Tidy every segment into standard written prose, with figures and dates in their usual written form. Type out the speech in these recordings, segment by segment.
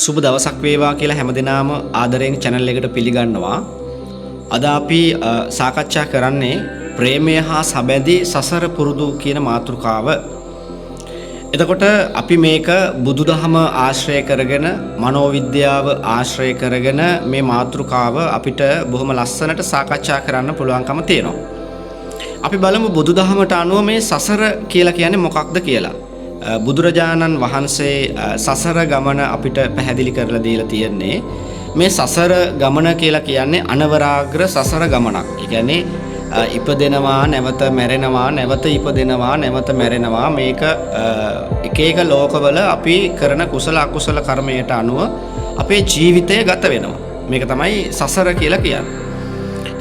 සුබ දවසක් වේවා කියලා හැමදෙනාම ආදරයෙන් channel එකට පිළිගන්නවා. අද අපි සාකච්ඡා කරන්නේ ප්‍රේමය හා සැබැඳි සසර පුරුදු කියන මාතෘකාව. එතකොට අපි මේක බුදුදහම ආශ්‍රය කරගෙන මනෝවිද්‍යාව ආශ්‍රය කරගෙන මේ මාතෘකාව අපිට බොහොම ලස්සනට සාකච්ඡා කරන්න පුළුවන්කම තියෙනවා. අපි බලමු බුදුදහමට අනුව මේ සසර කියලා කියන්නේ මොකක්ද කියලා. බුදුරජාණන් වහන්සේ සසර ගමන අපිට පැහැදිලි කරලා දීලා තියෙන්නේ මේ සසර ගමන කියලා කියන්නේ අනවරාග්‍ර සසර ගමනක්. ඒ කියන්නේ ඉපදෙනවා නැවත මැරෙනවා නැවත ඉපදෙනවා නැවත මැරෙනවා මේක එක එක ලෝකවල අපි කරන කුසල අකුසල කර්මයට අනුව අපේ ජීවිතය ගත වෙනවා. මේක තමයි සසර කියලා කියන්නේ.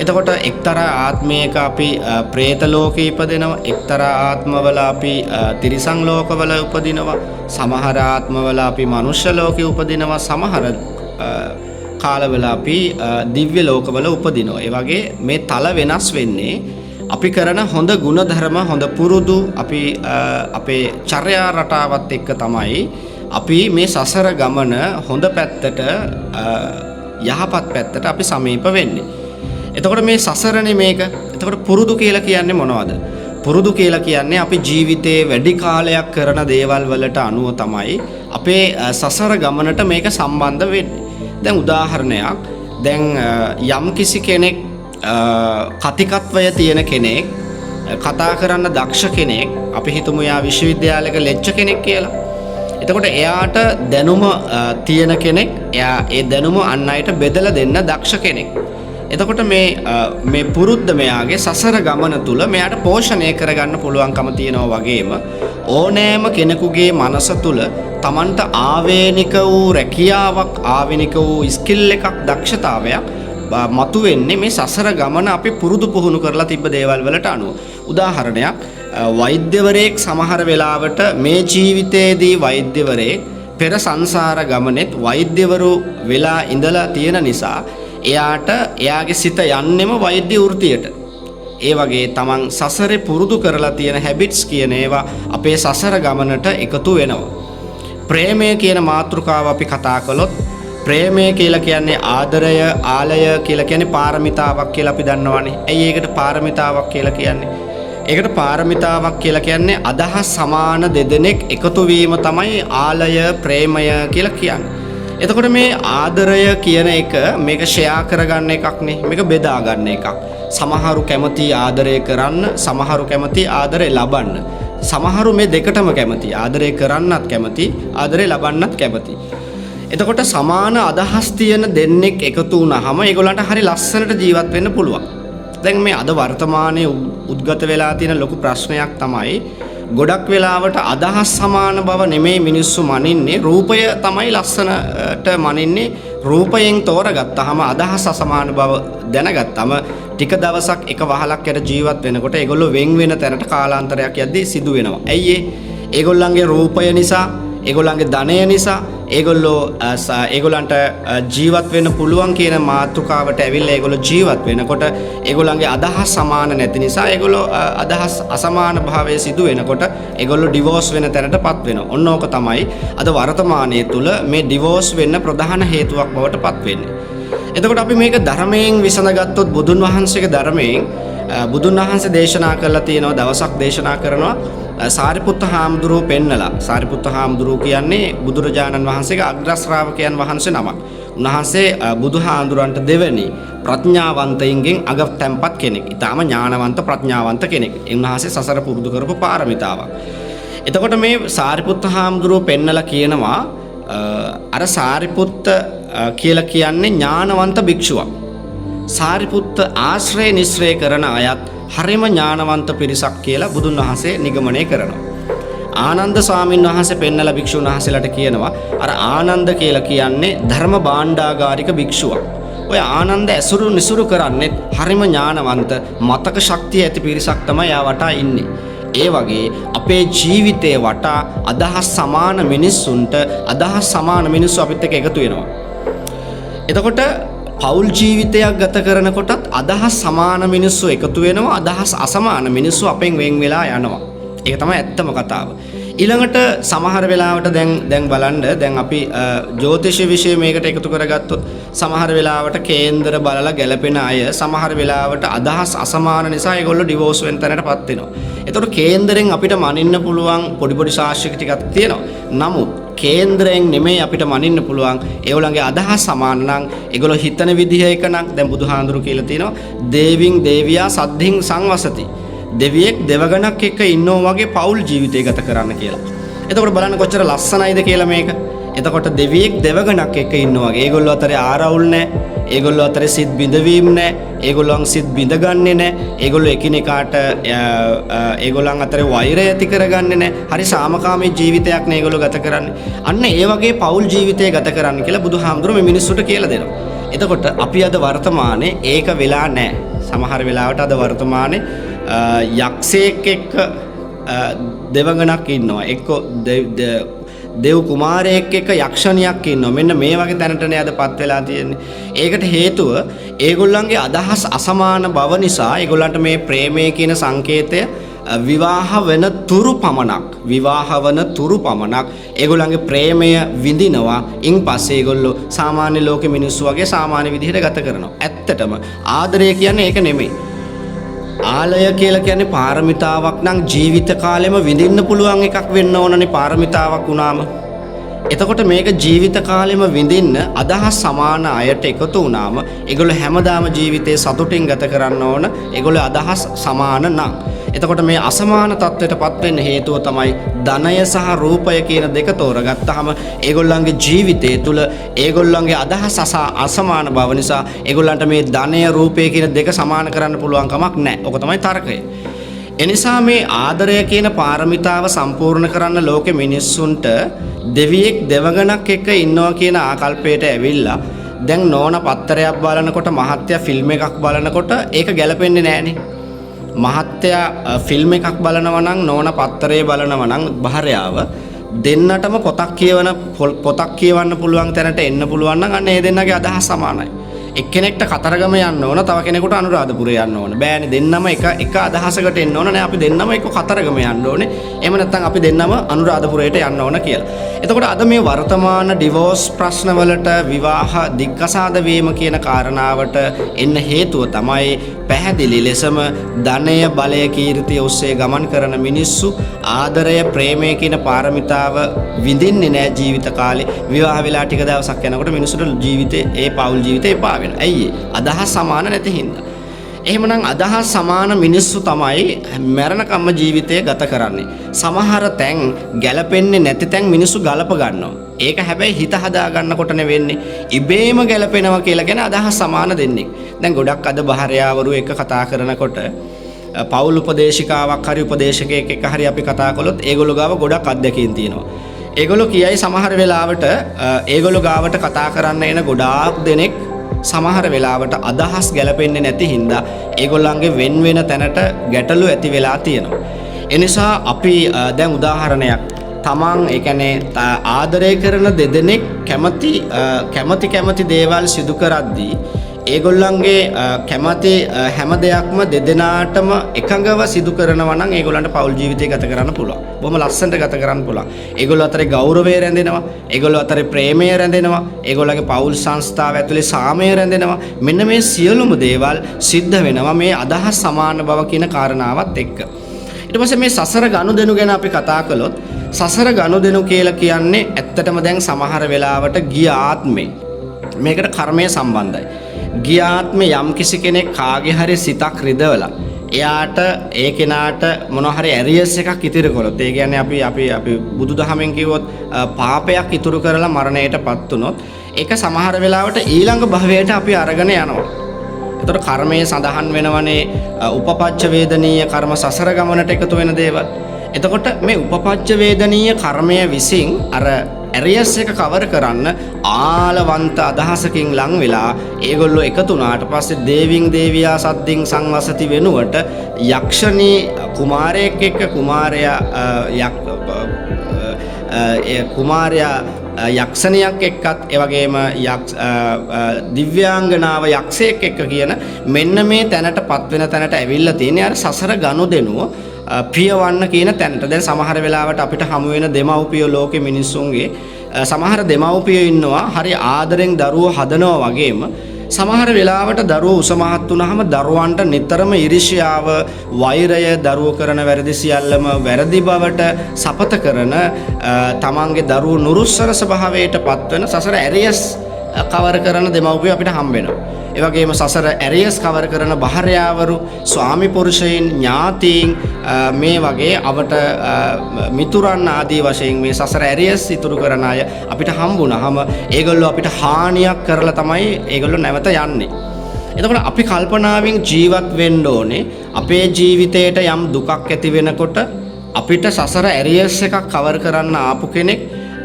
එතකොට එක්තරා ආත්මයක අපි പ്രേත ලෝකේ ඉපදෙනවා, එක්තරා ආත්මවල අපි තිරිසන් ලෝකවල උපදිනවා, සමහර ආත්මවල අපි මනුෂ්‍ය ලෝකේ උපදිනවා, සමහර කාලවල අපි දිව්‍ය ලෝකවල උපදිනවා. ඒ වගේ මේ තල වෙනස් වෙන්නේ අපි කරන හොඳ ගුණධර්ම, හොඳ පුරුදු අපි අපේ චර්යා රටාවත් එක්ක තමයි අපි මේ සසර ගමන හොඳ පැත්තට යහපත් පැත්තට අපි සමීප වෙන්නේ. එතකොට මේ සසරනේ මේක. එතකොට පුරුදු කියලා කියන්නේ මොනවද? පුරුදු කියලා කියන්නේ අපි ජීවිතේ වැඩි කාලයක් කරන දේවල් වලට අනුව තමයි අපේ සසර ගමනට මේක සම්බන්ධ වෙන්නේ. දැන් උදාහරණයක්, දැන් යම් කිසි කෙනෙක් කතිකත්වය තියෙන කෙනෙක්, කතා කරන්න දක්ෂ කෙනෙක්, අපි හිතමු යා විශ්වවිද්‍යාලයක ලෙක්චර් කෙනෙක් කියලා. එතකොට එයාට දැනුම තියෙන කෙනෙක්, එයා ඒ දැනුම අන් අයට බෙදලා දෙන්න දක්ෂ කෙනෙක්. එතකොට මේ පුරුද්ද මෙයාගේ සසර ගමන තුල මෙයාට පෝෂණය කරගන්න පුළුවන්කම තියෙනවා. වගේම ඕනෑම කෙනෙකුගේ මනස තුල Tamanට ආවේනික වූ රැකියාවක්, ආවේනික වූ ස්කිල් එකක්, දක්ෂතාවයක් මතුවෙන්නේ මේ සසර ගමන අපි පුරුදු පුහුණු කරලා තිබ්බ දේවල් වලට අනුව. උදාහරණයක්, වෛද්‍යවරයෙක් සමහර වෙලාවට මේ ජීවිතයේදී වෛද්‍යවරයෙක් පෙර සංසාර ගමනේත් වෛද්‍යවරු වෙලා ඉඳලා තියෙන නිසා එයාට එයාගේ සිත යන්නෙම වෛද්‍ය වෘත්තියට. ඒ වගේ තමන් සසරේ පුරුදු කරලා තියෙන හැබිට්ස් කියන ඒවා අපේ සසර ගමනට එකතු වෙනවා. ප්‍රේමය කියන මාතෘකාව අපි කතා කළොත්, ප්‍රේමය කියලා කියන්නේ ආදරය, ආලය කියලා කියන්නේ පාරමිතාවක් කියලා අපි දන්නවනේ. ඇයි ඒකට පාරමිතාවක් කියලා කියන්නේ? ඒකට පාරමිතාවක් කියලා කියන්නේ අදහස් සමාන දෙදෙනෙක් එකතු වීම තමයි ආලය, ප්‍රේමය කියලා කියන්නේ. එතකොට මේ ආදරය කියන එක මේක ෂෙයා කරගන්න එකක් නේ, මේක බෙදා ගන්න එකක්. සමහරු කැමති ආදරය කරන්න, සමහරු කැමති ආදරය ලබන්න, සමහරු මේ දෙකටම කැමති, ආදරය කරන්නත් කැමති, ආදරය ලබන්නත් කැමති. එතකොට සමාන අදහස් තියෙන දෙන්නෙක් එකතු වුණාම ඒගොල්ලන්ට හරි ලස්සනට ජීවත් වෙන්න පුළුවන්. දැන් මේ අද වර්තමානයේ උද්ගත වෙලා තියෙන ලොකු ප්‍රශ්නයක් තමයි, ගොඩක් වෙලාවට අදහස් සමාන බව නෙමෙයි මිනිස්සු මනින්නේ, රූපය තමයි ලස්සනට මනින්නේ. රූපයෙන් තෝරගත්තාම අදහස් අසමාන බව දැනගත්තාම ටික දවසක් එක වහලක් යට ජීවත් වෙනකොට ඒගොල්ලෝ වෙන් වෙන තැනට කාලාන්තරයක් යද්දී සිදු වෙනවා. ඇයි ඒගොල්ලන්ගේ රූපය නිසා, ඒගොල්ලන්ගේ ධනය නිසා ඒගොල්ලන්ට ජීවත් වෙන්න පුළුවන් කියන මාතෘකාවට ඇවිල්ලා ඒගොල්ලෝ ජීවත් වෙනකොට ඒගොල්ලන්ගේ අදහස් සමාන නැති නිසා ඒගොල්ලෝ අදහස් අසමාන භාවයේ සිදු වෙනකොට ඒගොල්ලෝ ඩිවෝස් වෙන තැනටපත් වෙනවා. ඔන්න ඕක තමයි අද වර්තමානයේ තුල මේ ඩිවෝස් වෙන්න ප්‍රධාන හේතුවක් බවට පත් වෙන්නේ. එතකොට අපි මේක ධර්මයෙන් විසඳගත්තොත්, බුදුන් වහන්සේගේ ධර්මයෙන් බුදුන් වහන්සේ දේශනා කරලා තියෙනවා, දවසක් දේශනා කරනවා සාරිපුත්ත හාමුදුරුවෝ පෙන්නලා. සාරිපුත්ත හාමුදුරුවෝ කියන්නේ බුදුරජාණන් වහන්සේගේ අග්‍ර ශ්‍රාවකයන් වහන්සේ නමක්. උන්වහන්සේ බුදුහාඳුරන්ට දෙවෙනි ප්‍රඥාවන්තයින්ගෙන් අගතැම්පත් කෙනෙක්. ඊටාම ඥානවන්ත ප්‍රඥාවන්ත කෙනෙක්. උන්වහන්සේ සසර පුරුදු කරපු පාරමිතාවක්. එතකොට මේ සාරිපුත්ත හාමුදුරුවෝ පෙන්නලා කියනවා, අර සාරිපුත්ත කියලා කියන්නේ ඥානවන්ත භික්ෂුවක්. සාරිපුත්ත ආශ්‍රය නිස්සය කරන අයත් හරිම ඥානවන්ත පිරිසක් කියලා බුදුන් වහන්සේ නිගමනය කරනවා. ආනන්ද ස්වාමීන් වහන්සේ පෙන්නලා භික්ෂුන් වහන්සේලාට කියනවා, අර ආනන්ද කියලා කියන්නේ ධර්ම භාණ්ඩාගාරික භික්ෂුවක්. ඔය ආනන්ද ඇසුරු නිසුරු කරන්නේ හරිම ඥානවන්ත, මතක ශක්තිය ඇති පිරිසක් තමයි යා වටා ඉන්නේ. ඒ වගේ අපේ ජීවිතේ වටා අදහස් සමාන මිනිස්සුන්ට අදහස් සමාන මිනිස්සු අපිත් එක්ක එකතු වෙනවා. එතකොට පෞල් ජීවිතයක් ගත කරනකොටත් අදහස් සමාන මිනිස්සු එකතු වෙනවා, අදහස් අසමාන මිනිස්සු අපෙන් වෙන් වෙලා යනවා. ඒක තමයි ඇත්තම කතාව. ඊළඟට සමහර වෙලාවට දැන් බලන්න දැන් අපි ජ්‍යොතිෂ විෂය මේකට එකතු කරගත්තොත් සමහර වෙලාවට කේන්දර බලලා ගැලපෙන අය සමහර වෙලාවට අදහස් අසමාන නිසා ඒගොල්ලෝ ඩිවෝර්ස් වෙන තැනටපත් වෙනවා. ඒතකොට කේන්දරෙන් අපිට මනින්න පුළුවන් පොඩි සාක්ෂි ටිකක් තියෙනවා. නමුත් කේන්දරයෙන් නෙමෙයි අපිට මනින්න පුළුවන් ඒගොල්ලන්ගේ අදහස් සමාන නම් ඒගොල්ලෝ හිතන විදිහ එක නම් දැන් බුදුහාඳුරු කියලා තියෙනවා දේවින් දේවියා සද්ධින් සංවසති. දෙවියෙක් දෙවගණක් එක්ක ඉන්නෝ වගේ පෞල් ජීවිතය ගත කරන්න කියලා. එතකොට බලන්න කොච්චර ලස්සනයිද කියලා මේක. එතකොට දෙවියෙක් දෙවගණක් එක්ක ඉන්නවා වගේ. ඒගොල්ලෝ අතරේ ආරවුල් නැහැ. ඒගොල්ලෝ අතරේ සිත් බිඳවීම නැහැ. ඒගොල්ලන් සිත් බිඳගන්නේ නැහැ. ඒගොල්ලෝ එකිනෙකාට ඒගොල්ලන් අතරේ වෛරය ඇති කරගන්නේ නැහැ. හරි සාමකාමී ජීවිතයක් නේ ඒගොල්ලෝ ගත කරන්නේ. අන්න ඒ වගේ පෞල් ජීවිතය ගත කරන්න කියලා බුදුහාමුදුරුවෝ මේ මිනිස්සුන්ට කියලා දෙනවා. එතකොට අපි අද වර්තමානයේ ඒක වෙලා නැහැ. සමහර වෙලාවට අද වර්තමානයේ යක්ෂයෙක් එක්ක දෙවඟනක් ඉන්නවා එක්ක දෙව් කුමාරයෙක් එක්ක යක්ෂණියක් ඉන්නවා. මෙන්න මේ වගේ තැනටනේ අදපත් වෙලා තියෙන්නේ. ඒකට හේතුව ඒගොල්ලන්ගේ අදහස් අසමාන බව නිසා ඒගොල්ලන්ට මේ ප්‍රේමය කියන සංකේතය විවාහ වෙන තුරු පමණක් ඒගොල්ලන්ගේ ප්‍රේමය විඳිනවා. ඉන් පස්සේ ඒගොල්ලෝ සාමාන්‍ය ලෝකෙ මිනිස්සු වගේ සාමාන්‍ය විදිහට ගත කරනවා. ඇත්තටම ආදරය කියන්නේ ඒක නෙමෙයි. ආලය කියලා කියන්නේ පාරමිතාවක් නම් ජීවිත කාලෙම විඳින්න පුළුවන් එකක් වෙන්න ඕනනේ පාරමිතාවක් වුණාම. එතකොට මේක ජීවිත කාලෙම විඳින්න අදහස් සමාන අයට එකතු වුණාම ඒගොල්ලෝ හැමදාම ජීවිතේ සතුටින් ගත කරන්න ඕන. ඒගොල්ලෝ අදහස් සමාන නම්. එතකොට මේ අසමාන තත්ත්වයටපත් වෙන්න හේතුව තමයි ධනය සහ රූපය කියන දෙක තෝරගත්තාම ඒගොල්ලන්ගේ ජීවිතය තුළ ඒගොල්ලන්ගේ අදහස් අසමාන බව නිසා ඒගොල්ලන්ට මේ ධනය රූපය කියන දෙක සමාන කරන්න පුළුවන් කමක් නැහැ. ඔක තමයි තර්කය. එනිසා මේ ආදරය කියන පාරමිතාව සම්පූර්ණ කරන්න ලෝකෙ මිනිස්සුන්ට දෙවියෙක් දෙවඟනක් එක්ක ඉන්නවා කියන ආකල්පයට ඇවිල්ලා දැන් නෝන පත්තරයක් බලනකොට මහත්තයා ෆිල්ම් එකක් බලනකොට ඒක ගැලපෙන්නේ නැහනේ. මහත්තයා ෆිල්ම් එකක් බලනවා නම් නෝන පත්තරේ බලනවා නම් භාර්යාව දෙන්නටම පොතක් කියවන්න පුළුවන් තැනට එන්න පුළුවන් නම් අන්න ඒ දෙන්නගේ අදහස් සමානයි. එක්කෙනෙක්ට කතරගම යන්න ඕන, තව කෙනෙකුට අනුරාධපුරේ යන්න ඕන. බෑනේ දෙන්නම එක අදහසකට එන්න ඕන. නෑ අපි දෙන්නම එක කතරගම යන්න ඕනේ. එහෙම නැත්නම් අපි දෙන්නම අනුරාධපුරයට යන්න ඕන කියලා. එතකොට අද මේ වර්තමාන ඩිවෝර්ස් ප්‍රශ්නවලට විවාහ දික්කසාද වීම කියන කාරණාවට එන්න හේතුව තමයි පැහැදිලි ලෙසම ධනය බලය කීර්තිය ඔස්සේ ගමන් කරන මිනිස්සු ආදරය ප්‍රේමය කියන පාරමිතාව විඳින්නේ නැහැ ජීවිත කාලේ. විවාහ වෙලා ටික දවසක් යනකොට මිනිස්සුන්ට ජීවිතේ ඒ පෞල් ජීවිතේ එපා වෙනවා. ඇයි අදහස් සමාන නැති හින්දා. එහෙමනම් අදහස් සමාන මිනිස්සු තමයි මරණකම්ම ජීවිතය ගත කරන්නේ. සමහර තැන් ගැලපෙන්නේ නැති තැන් මිනිස්සු ගලප ගන්නවා. ඒක හැබැයි හිත හදා ගන්නකොට නෙවෙන්නේ. ඉබේම ගැලපෙනවා කියලා කියන අදහස් සමාන දෙන්නේ. දැන් ගොඩක් අද භාර්යාවරු එක කතා කරනකොට පෞල් උපදේශිකාවක් හරි උපදේශකයෙක් එක්ක හරි අපි කතා කළොත් ඒගොල්ලෝ ගාව ගොඩක් අත්දැකීම් තියෙනවා. ඒගොල්ලෝ කියයි සමහර වෙලාවට ඒගොල්ලෝ ගාවට කතා කරන්න එන ගොඩාක් දෙනෙක් සමහර වෙලාවට අදහස් ගැලපෙන්නේ නැති හින්දා ඒගොල්ලන්ගේ වෙන වෙන තැනට ගැටලු ඇති වෙලා තියෙනවා. ඒ නිසා අපි දැන් උදාහරණයක් තමන් ඒ කියන්නේ ආදරය කරන දෙදෙනෙක් කැමති දේවල් සිදු කරද්දී ඒගොල්ලන්ගේ කැමති හැම දෙයක්ම දෙදෙනාටම එකඟව සිදු කරනවා නම් ඒගොල්ලන්ට පෞල් ජීවිතය ගත කරන්න පුළුවන්. බොහොම ලස්සනට ගත කරන්න පුළුවන්. ඒගොල්ලෝ අතරේ ගෞරවය රැඳෙනවා. ඒගොල්ලෝ අතරේ ප්‍රේමය රැඳෙනවා. ඒගොල්ලන්ගේ පෞල් සංස්ථාව ඇතුලේ සාමය රැඳෙනවා. මෙන්න මේ සියලුම දේවල් සිද්ධ වෙනවා මේ අදහස් සමාන බව කියන කාරණාවත් එක්ක. ඊට පස්සේ මේ සසර ගනුදෙනු ගැන අපි කතා කළොත් සසර ගනුදෙනු කියලා කියන්නේ ඇත්තටම දැන් සමහර වෙලාවට ගිය ආත්මේ මේකට කර්මය සම්බන්ධයි. ගිය ආත්මේ යම් කිසි කෙනෙක් කාගේ හරි සිතක් රිදවලා එයාට ඒ කෙනාට මොන හරි ඇරියස් එකක් ඉතිරි කළොත් ඒ කියන්නේ අපි බුදුදහමෙන් කිව්වොත් පාපයක් ඉතුරු කරලා මරණයටපත් වුනොත් ඒක සමහර වෙලාවට ඊළඟ භවයට අපි අරගෙන යනවා. ඒතර කර්මයේ සඳහන් වෙනවනේ උපපච්ච වේදනීය කර්ම සසර ගමනට එකතු වෙන දේවල්. එතකොට මේ උපපච්ච වේදනීය කර්මය විසින් අර ඇරියස් එක කවර් කරන්න ආලවන්ත අදහසකින් ලං වෙලා ඒගොල්ලෝ එකතු වුණාට පස්සේ දේවින් දේවියා සද්දින් සංවසති වෙනුවට යක්ෂණී කුමාරයෙක් එක්ක කුමාරයා යක්ෂණියක් එක්කත් ඒ වගේම දිව්‍යාංගනාව යක්ෂයෙක් එක්ක කියන මෙන්න මේ තැනටපත් වෙන තැනට ඇවිල්ලා තියෙන අර සසර ගනුදෙනුව ප්‍රියවන්න කියන තැනට. දැන් සමහර වෙලාවට අපිට හමු වෙන දෙමව්පියෝ ලෝකෙ මිනිස්සුන්ගේ සමහර දෙමව්පියෝ ඉන්නවා හරි ආදරෙන් දරුවෝ හදනවා වගේම සමහර වෙලාවට දරුවෝ උස මහත් වුනහම දරුවන්ට නිතරම ඉරිෂ්‍යාව, වෛරය, දරුවෝ කරන වැරදි සියල්ලම වැරදි බවට සපත කරන තමන්ගේ දරුවෝ නුරුස්සර ස්වභාවයට පත්වන සසර ඇරියස් කවර කරන දෙමව්පියෝ අපිට හම්බ වෙනවා. ඒ වගේම සසර ඇරියස් කවර කරන භාර්යාවරු, ස්වාමි පුරුෂයන්, ඥාතීන් මේ වගේ අවට මිතුරන් ආදී වශයෙන් මේ සසර ඇරියස් ඉතුරු කරන අය අපිට හම්බුනහම ඒගොල්ලෝ අපිට හානියක් කරලා තමයි ඒගොල්ලෝ නැවත යන්නේ. එතකොට අපි කල්පනාවෙන් ජීවත් වෙන්න ඕනේ. අපේ ජීවිතේට යම් දුකක් ඇති වෙනකොට අපිට සසර ඇරියස් එකක් කවර් කරන්න ආපු කෙනෙක්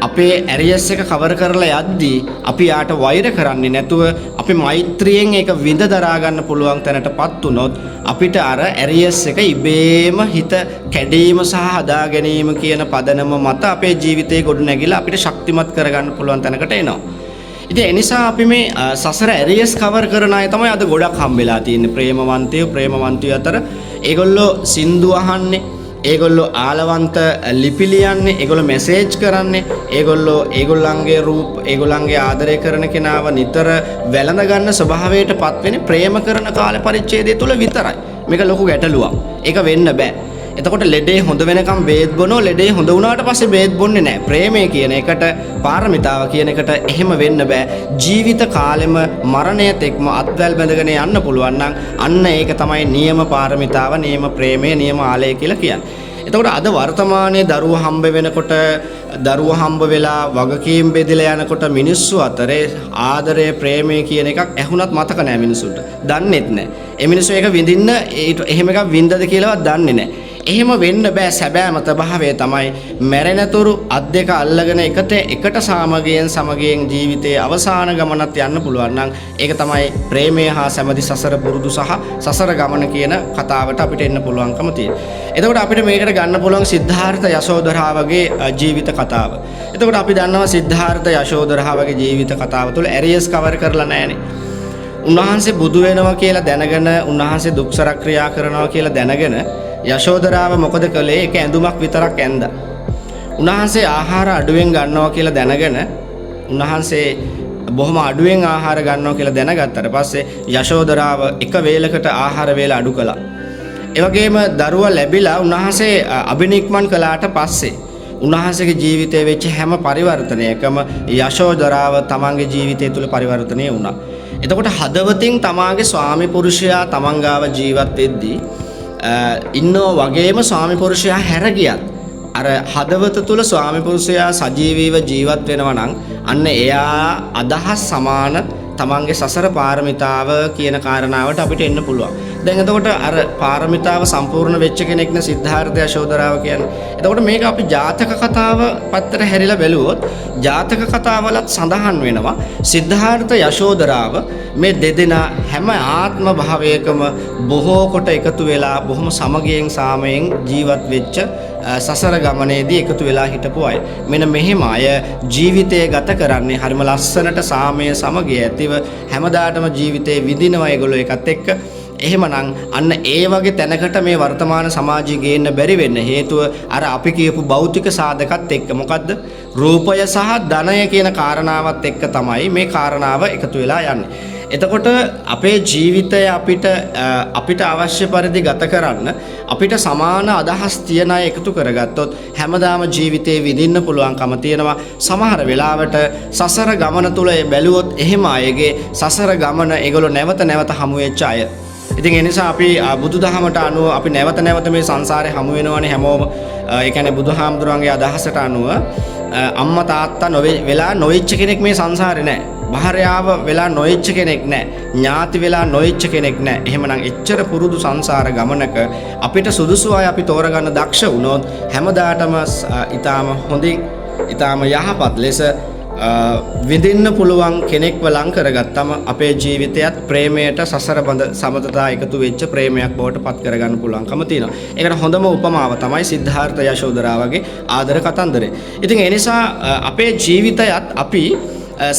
අපේ ඇරියස් එක කවර් කරලා යද්දී අපි යාට වෛර කරන්නේ නැතුව අපි මෛත්‍රියෙන් ඒක විඳ දරා ගන්න පුළුවන් තැනටපත් වුණොත් අපිට අර ඇරියස් එක ඉබේම හිත කැඩීම සහ හදා ගැනීම කියන පදනම මත අපේ ජීවිතේ ගොඩ නැගිලා අපිට ශක්තිමත් කරගන්න පුළුවන් තැනකට එනවා. ඉතින් ඒ නිසා අපි මේ සසර ඇරියස් කවර් කරන අය තමයි අද ගොඩක් හම්බෙලා තියෙන්නේ. ප්‍රේමවන්තයෝ අතර ඒගොල්ලෝ සින්දු අහන්නේ, ඒගොල්ලෝ ආලවන්ත ලිපි ලියන්නේ, ඒගොල්ලෝ මැසේජ් කරන්නේ, ඒගොල්ලෝ ඒගොල්ලන්ගේ රූප, ඒගොල්ලන්ගේ ආදරය කරන කෙනාව නිතර වැළඳ ගන්න ස්වභාවයට පත් වෙන්නේ ප්‍රේම කරන කාල පරිච්ඡේදය තුල විතරයි. මේක ලොකු ගැටලුවක්. ඒක වෙන්න බෑ. එතකොට ලෙඩේ හොඳ වෙනකම් බේත් බොනෝ, ලෙඩේ හොඳ වුණාට පස්සේ බේත් බොන්නේ නැහැ. ප්‍රේමය කියන එකට, පාරමිතාව කියන එකට එහෙම වෙන්න බෑ. ජීවිත කාලෙම මරණයත් එක්ම අත්වැල් බැඳගෙන යන්න පුළුවන් නම් අන්න ඒක තමයි නියම පාරමිතාව, නියම ප්‍රේමය, නියම ආලය කියලා කියන්නේ. එතකොට අද වර්තමානයේ දරුවෝ හම්බ වෙනකොට, දරුවෝ හම්බ වෙලා වගකීම් බෙදලා යනකොට මිනිස්සු අතරේ ආදරය, ප්‍රේමය කියන එකක් ඇහුණත් මතක නැහැ මිනිසුන්ට. දන්නේත් නැහැ. ඒ මිනිස්සු ඒක විඳින්න එහෙම එකක් වින්දද කියලාවත් දන්නේ නැහැ. එහෙම වෙන්න බෑ. සැබෑම ස්වභාවය තමයි මැරෙනතුරු අත් දෙක අල්ලගෙන එකට සමගියෙන් ජීවිතයේ අවසාන ගමනත් යන්න පුළුවන් නම් ඒක තමයි ප්‍රේමය හා සැමදි සසර පුරුදු සහ සසර ගමන කියන කතාවට අපිට එන්න පුළුවන්කම තියෙනවා. එතකොට අපිට මේකට ගන්න පුළුවන් සිද්ධාර්ථ යශෝදරාවගේ ජීවිත කතාව. එතකොට අපි දන්නවා සිද්ධාර්ථ යශෝදරාවගේ ජීවිත කතාව තුළ ඇරියස් කවර් කරලා නැහැනේ. උන්වහන්සේ බුදු වෙනවා කියලා දැනගෙන, උන්වහන්සේ දුක්සර ක්‍රියා කරනවා කියලා දැනගෙන යශෝදරාව මොකද කළේ? ඒක ඇඳුමක් විතරක් ඇඳා. උන්වහන්සේ ආහාර අඩුවෙන් ගන්නවා කියලා දැනගෙන, උන්වහන්සේ බොහොම අඩුවෙන් ආහාර ගන්නවා කියලා දැනගත්තට පස්සේ යශෝදරාව එක වේලකට ආහාර වේල අඩු කළා. ඒ වගේම දරුවා ලැබිලා උන්වහන්සේ අබිනික්මන් කළාට පස්සේ උන්වහන්සේගේ ජීවිතයේ වෙච්ච හැම පරිවර්තනයකම යශෝදරාව තමන්ගේ ජීවිතය තුළ පරිවර්තනය වුණා. එතකොට හදවතින් තමාගේ ස්වාමි පුරුෂයා තමන් ගාව ජීවත් වෙද්දී ඉන්නෝ වගේම ස්වාමි පුරුෂයා හැර ගියත් අර හදවත තුල ස්වාමි පුරුෂයා සජීවීව ජීවත් වෙනවා නම් අන්න එයා අදහස් සමාන තමන්ගේ සසර පාරමිතාව කියන කාරණාවට අපිට එන්න පුළුවන්. දැන් එතකොට අර පාරමිතාව සම්පූර්ණ වෙච්ච කෙනෙක් නේ සිද්ධාර්ථ යශෝදරාව කියන්නේ. එතකොට මේක අපි ජාතක කතාව පැත්තට හැරිලා බැලුවොත් ජාතක කතාවලත් සඳහන් වෙනවා සිද්ධාර්ථ යශෝදරාව මේ දෙදෙනා හැම ආත්ම භාවයකම බොහෝ කොට එකතු වෙලා බොහොම සමගියෙන් සාමයෙන් ජීවත් වෙච්ච සසර ගමනේදී එකතු වෙලා හිටපු අය. මෙන්න මෙහෙම අය ජීවිතය ගත කරන්නේ හරිම ලස්සනට සාමය සමගිය ඇතිව හැමදාටම ජීවිතේ විඳිනවා ඒගොල්ලෝ එකත් එක්ක. එහෙමනම් අන්න ඒ වගේ තැනකට මේ වර්තමාන සමාජය ගේන්න බැරි වෙන්න හේතුව අර අපි කියපු භෞතික සාධකත් එක්ක. මොකද්ද? රූපය සහ ධනය කියන කාරණාවත් එක්ක තමයි මේ කාරණාව එකතු වෙලා යන්නේ. එතකොට අපේ ජීවිතය අපිට අවශ්‍ය පරිදි ගත කරන්න අපිට සමාන අදහස් තියන අය එකතු කරගත්තොත් හැමදාම ජීවිතේ විඳින්න පුළුවන්කම තියෙනවා. සමහර වෙලාවට සසර ගමන තුල බැලුවොත් එහෙම අයගේ සසර ගමන ඒගොල්ලෝ නැවත නැවත හමු වෙච්ච අය. ඉතින් ඒ නිසා අපි බුදුදහමට අනුව අපි නැවත නැවත මේ සංසාරේ හමු වෙනවනේ හැමෝම. ඒ කියන්නේ බුදුහාමුදුරන්ගේ අදහසට අනුව අම්මා තාත්තා වෙලා නොවෙච්ච කෙනෙක් මේ සංසාරේ නැහැ. භාර්යාව වෙලා නොයෙච්ච කෙනෙක් නැහැ. ඥාති වෙලා නොයෙච්ච කෙනෙක් නැහැ. එහෙමනම් එච්චර පුරුදු සංසාර ගමනක අපිට සුදුසු අය අපි තෝරගන්න දක්ෂ වුණොත් හැමදාටම ඊටාම හොඳින් ඊටාම යහපත් ලෙස විඳින්න පුළුවන් කෙනෙක්ව ලං කරගත්තම අපේ ජීවිතයත් ප්‍රේමයට සසර බඳ සමතතා එකතු වෙච්ච ප්‍රේමයක් බවට පත් කරගන්න පුළුවන්කම තියෙනවා. ඒකට හොඳම උපමාව තමයි සිද්ධාර්ථ යශෝදරාවගේ ආදර කතන්දරය. ඉතින් ඒ නිසා අපේ ජීවිතයත් අපි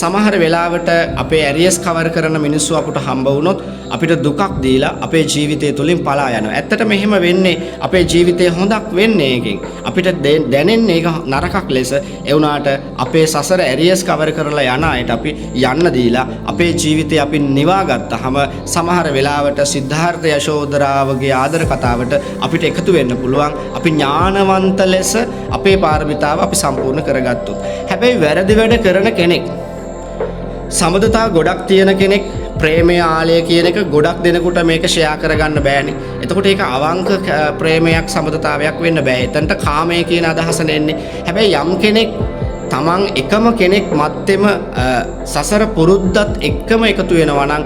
සමහර වෙලාවට අපේ ඇරියස් කවර් කරන මිනිස්සු අපට හම්බ වුණොත් අපිට දුකක් දීලා අපේ ජීවිතය තුලින් පලා යනවා. ඇත්තටම එහෙම වෙන්නේ අපේ ජීවිතේ හොඳක් වෙන්නේ එකකින්. අපිට දැනෙන්නේ ඒක නරකක් ලෙස. ඒ වුණාට අපේ සසර ඇරියස් කවර් කරලා යන අයට අපි යන්න දීලා අපේ ජීවිතේ අපි නිවා ගත්තාම සමහර වෙලාවට සිද්ධාර්ථ යශෝදරාවගේ ආදර කතාවට අපිට එකතු වෙන්න පුළුවන්. අපි ඥානවන්ත ලෙස අපේ පාරමිතාව අපි සම්පූර්ණ කරගත්තොත්. හැබැයි වැරදි වැඩ කරන කෙනෙක්, සමදතා ගොඩක් තියෙන කෙනෙක්, ප්‍රේමය ආලය කියන එක ගොඩක් දෙනෙකුට මේක ෂෙයා කරගන්න බෑනේ. එතකොට ඒක අවංක ප්‍රේමයක් සමදතාවයක් වෙන්න බෑ. එතනට කාමය කියන අදහස නෙන්නේ. හැබැයි යම් කෙනෙක් තමන් එකම කෙනෙක් මැත්තේම සසර පුරුද්දත් එක්කම එකතු වෙනවා නම්,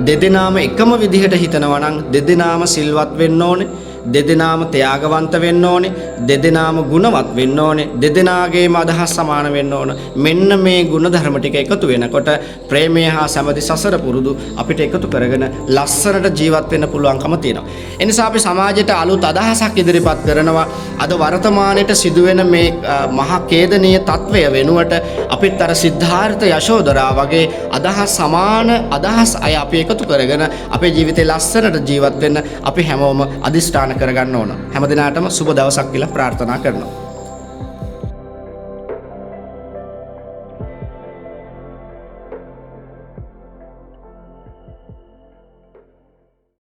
දෙදෙනාම එකම විදිහට හිතනවා නම්, දෙදෙනාම සිල්වත් වෙන්න ඕනේ, දෙදෙනාම ත්‍යාගවන්ත වෙන්න ඕනේ, දෙදෙනාම ගුණවත් වෙන්න ඕනේ, දෙදෙනාගේම අදහස් සමාන වෙන්න ඕන. මෙන්න මේ ගුණ ධර්ම ටික එකතු වෙනකොට ප්‍රේමය හා සමදි සසර පුරුදු අපිට එකතු කරගෙන ලස්සනට ජීවත් වෙන්න පුළුවන්කම තියෙනවා. ඒ නිසා අපි සමාජයට අලුත් අදහසක් ඉදිරිපත් කරනවා. අද වර්තමානයේ සිදුවෙන මේ මහා ඛේදනීය තත්වය වෙනුවට අපිත් අර සිද්ධාර්ථ යශෝදරා වගේ අදහස් සමාන අදහස් අය අපි එකතු කරගෙන අපේ ජීවිතේ ලස්සනට ජීවත් වෙන්න අපි හැමෝම අදිෂ්ඨාන කරගන්න ඕන. හැම දිනාටම සුබ දවසක් කියලා ප්‍රාර්ථනා කරනවා.